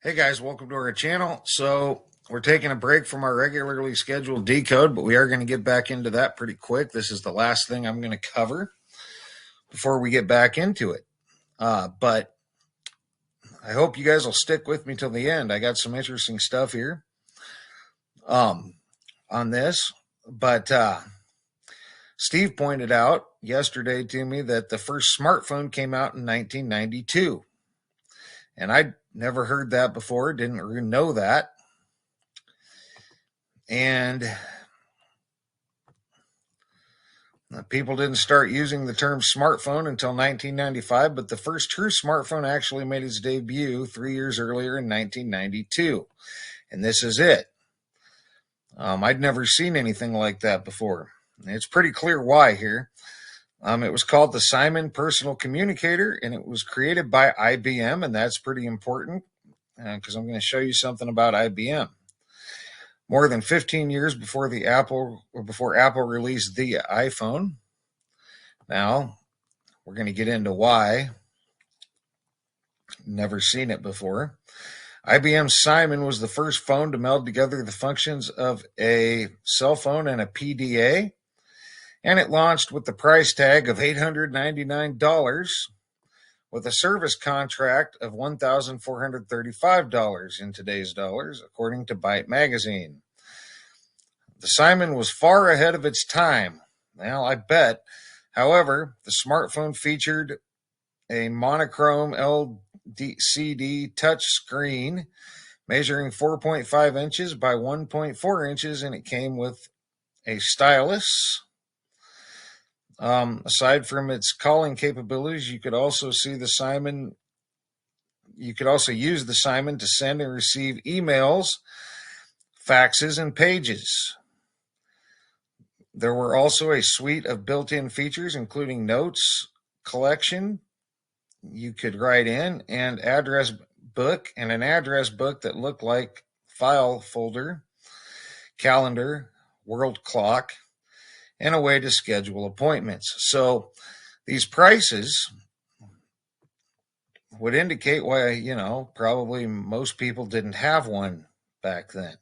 Hey guys, welcome to our channel. So we're taking a break from our regularly scheduled decode, but we are going to get back into that pretty quick. This is the last thing I'm going to cover before we get back into it. But I hope you guys will stick with me till the end. I got some interesting stuff here on this. But Steve pointed out yesterday to me that the first smartphone came out in 1992. And I'd never heard that before, didn't really know that. And people didn't start using the term smartphone until 1995, but the first true smartphone actually made its debut 3 years earlier in 1992. And this is it. I'd never seen anything like that before. It's pretty clear why here. It was called the Simon Personal Communicator, and it was created by IBM, and that's pretty important because I'm going to show you something about IBM. More than 15 years before Apple released the iPhone. Now, we're going to get into why. Never seen it before. IBM's Simon was the first phone to meld together the functions of a cell phone and a PDA, and it launched with the price tag of $899 with a service contract of $1,435 in today's dollars, according to Byte magazine. The Simon was far ahead of its time. Well, I bet. However, the smartphone featured a monochrome LCD touch screen measuring 4.5 inches by 1.4 inches, and it came with a stylus. Aside from its calling capabilities, you could also use the Simon to send and receive emails, faxes, and pages. There were also a suite of built-in features, including notes collection you could write in, and an address book that looked like file folder, calendar, world clock, and a way to schedule appointments. So these prices would indicate why, probably most people didn't have one back then.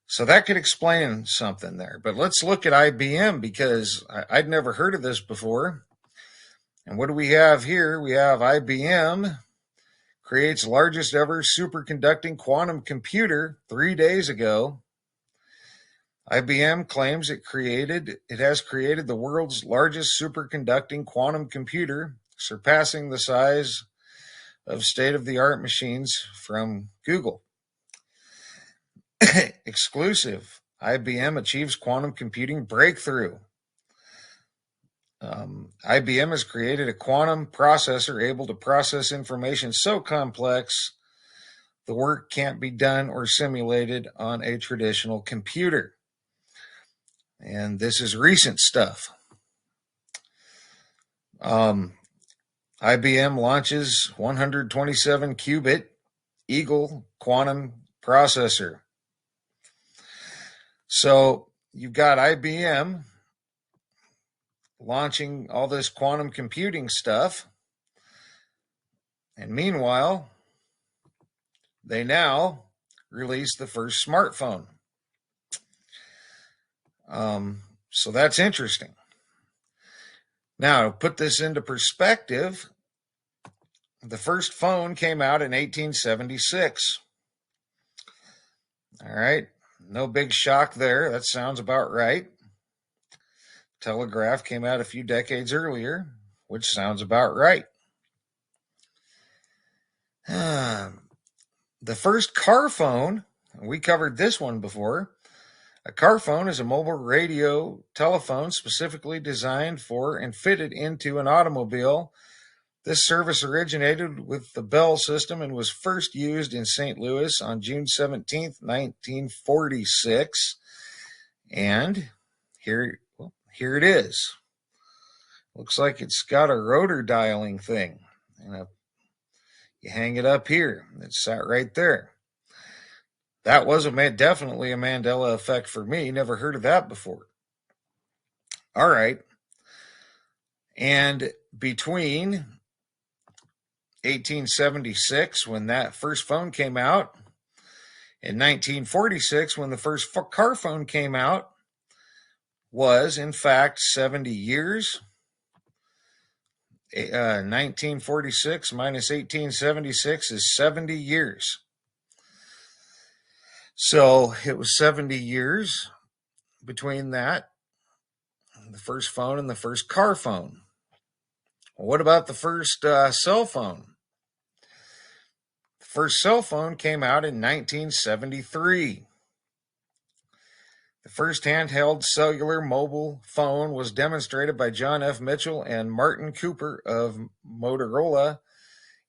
So that could explain something there. But let's look at IBM because I'd never heard of this before. And what do we have here? We have IBM creates largest ever superconducting quantum computer 3 days ago. IBM claims it has created the world's largest superconducting quantum computer, surpassing the size of state-of-the-art machines from Google. Exclusive. IBM achieves quantum computing breakthrough. IBM has created a quantum processor able to process information so complex the work can't be done or simulated on a traditional computer. And this is recent stuff. IBM launches 127 qubit Eagle quantum processor. So you've got IBM launching all this quantum computing stuff. And meanwhile, they now release the first smartphone. So that's interesting. Now, to put this into perspective, the first phone came out in 1876. All right. No big shock there. That sounds about right. Telegraph came out a few decades earlier, which sounds about right. The first car phone, we covered this one before. A car phone is a mobile radio telephone specifically designed for and fitted into an automobile. This service originated with the Bell system and was first used in St. Louis on June 17, 1946. And here it is. Looks like it's got a rotor dialing thing. And you hang it up here. It's sat right there. That was definitely a Mandela Effect for me. Never heard of that before. All right. And between 1876 when that first phone came out. In 1946, when the first car phone came out, was in fact 70 years. 1946 minus 1876 is 70 years. So it was 70 years between that, the first phone and the first car phone. Well, what about the first cell phone? The first cell phone came out in 1973. The first handheld cellular mobile phone was demonstrated by John F. Mitchell and Martin Cooper of Motorola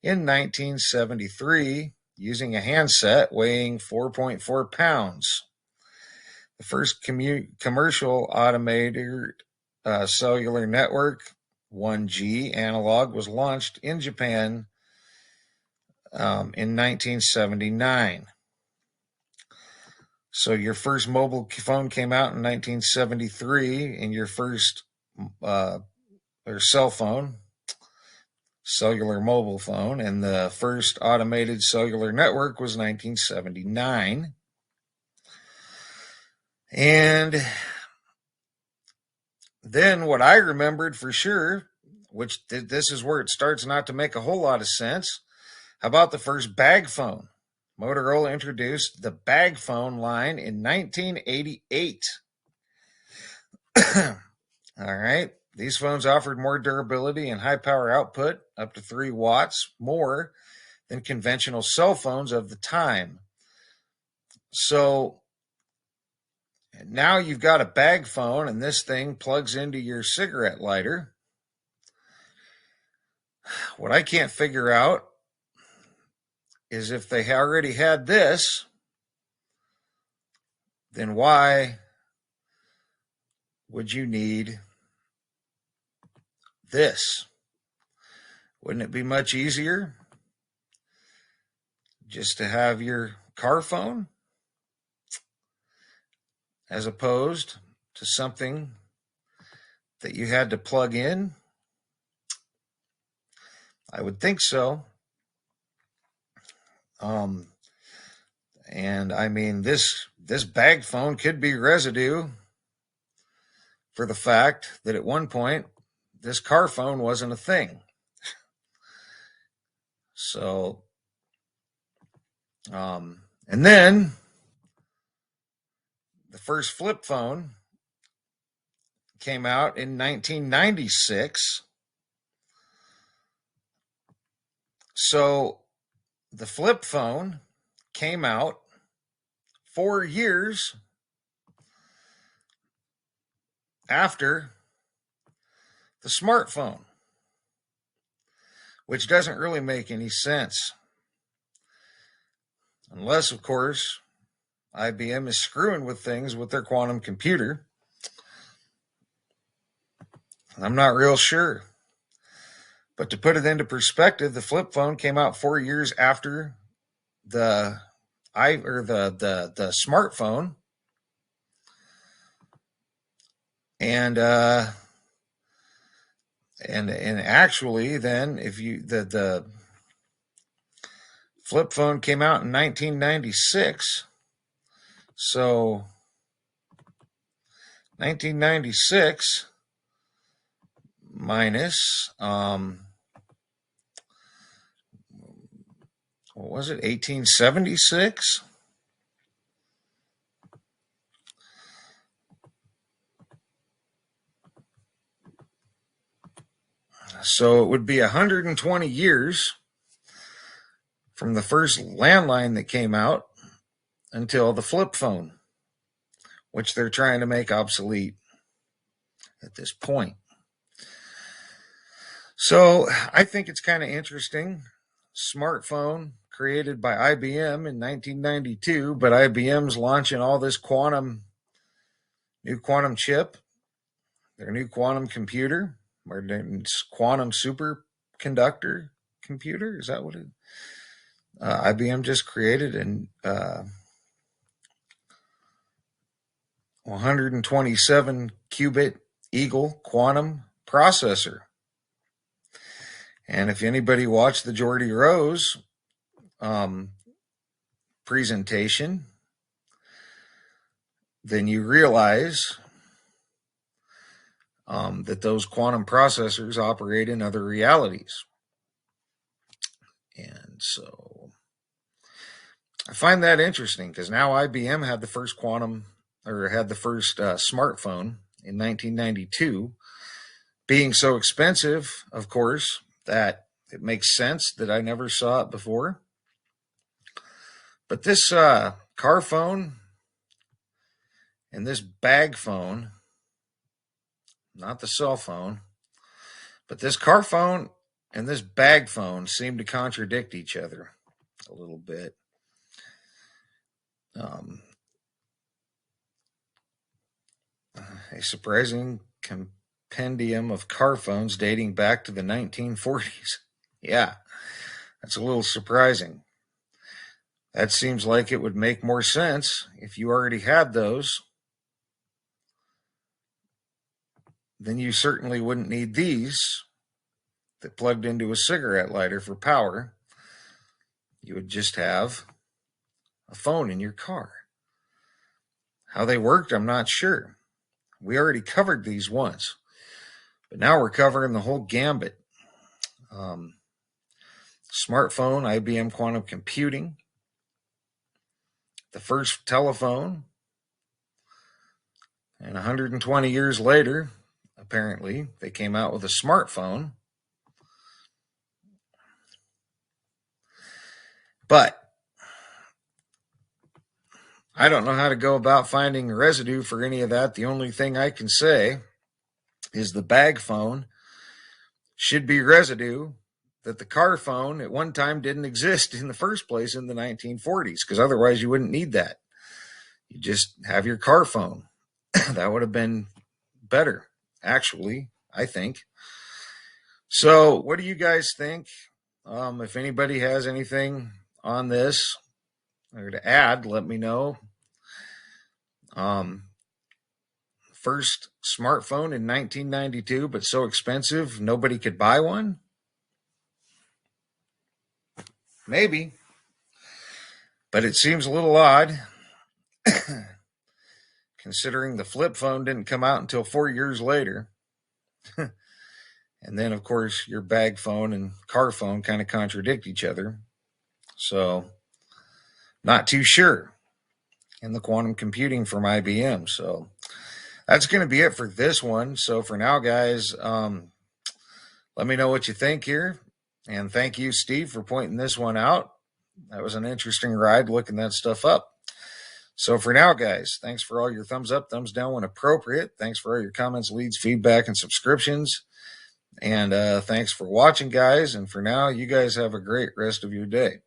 in 1973 using a handset weighing 4.4 pounds. The first commercial automated cellular network, 1G analog, was launched in Japan in 1979. So your first mobile phone came out in 1973, and your first cell phone, cellular mobile phone, and the first automated cellular network was 1979. And then what I remembered for sure, which this is where it starts not to make a whole lot of sense, how about the first bag phone? Motorola introduced the bag phone line in 1988. All right. These phones offered more durability and high power output, up to 3 watts more than conventional cell phones of the time. So now you've got a bag phone, and this thing plugs into your cigarette lighter. What I can't figure out is if they already had this, then why would you need this? Wouldn't it be much easier just to have your car phone as opposed to something that you had to plug in? I would think so. And I mean, this bag phone could be residue for the fact that at one point this car phone wasn't a thing. So, and then the first flip phone came out in 1996. So the flip phone came out 4 years after the smartphone, which doesn't really make any sense. Unless, of course, IBM is screwing with things with their quantum computer. I'm not real sure. But to put it into perspective, the flip phone came out 4 years after the smartphone, and actually, then if you the flip phone came out in 1996, so 1996 minus what was it, 1876? So it would be 120 years from the first landline that came out until the flip phone, which they're trying to make obsolete at this point. So I think it's kind of interesting. Smartphone created by IBM in 1992, but IBM's launching all this new quantum chip, their new quantum computer, or quantum superconductor computer. Is that what it? IBM just created an 127 qubit Eagle quantum processor. And if anybody watched the Geordie Rose presentation, then you realize that those quantum processors operate in other realities. And so I find that interesting because now IBM had the first smartphone in 1992, being so expensive, of course, that it makes sense that I never saw it before. But this car phone and this bag phone, not the cell phone, but this car phone and this bag phone seem to contradict each other a little bit. A surprising compendium of car phones dating back to the 1940s. Yeah, that's a little surprising. That seems like it would make more sense if you already had those. Then you certainly wouldn't need these that plugged into a cigarette lighter for power. You would just have a phone in your car. How they worked, I'm not sure. We already covered these once, but now we're covering the whole gambit. Smartphone, IBM quantum computing, the first telephone, and 120 years later, apparently, they came out with a smartphone. But I don't know how to go about finding residue for any of that. The only thing I can say is the bag phone should be residue that the car phone at one time didn't exist in the first place in the 1940s, because otherwise you wouldn't need that. You just have your car phone. That would have been better, actually, I think. So what do you guys think? If anybody has anything on this or to add, let me know. First smartphone in 1992, but so expensive nobody could buy one? Maybe. But it seems a little odd considering the flip phone didn't come out until 4 years later. And then, of course, your bag phone and car phone kind of contradict each other. So, not too sure in the quantum computing from IBM. So, that's going to be it for this one. So, for now, guys, let me know what you think here. And thank you, Steve, for pointing this one out. That was an interesting ride looking that stuff up. So for now, guys, thanks for all your thumbs up, thumbs down when appropriate. Thanks for all your comments, leads, feedback, and subscriptions. And thanks for watching, guys. And for now, you guys have a great rest of your day.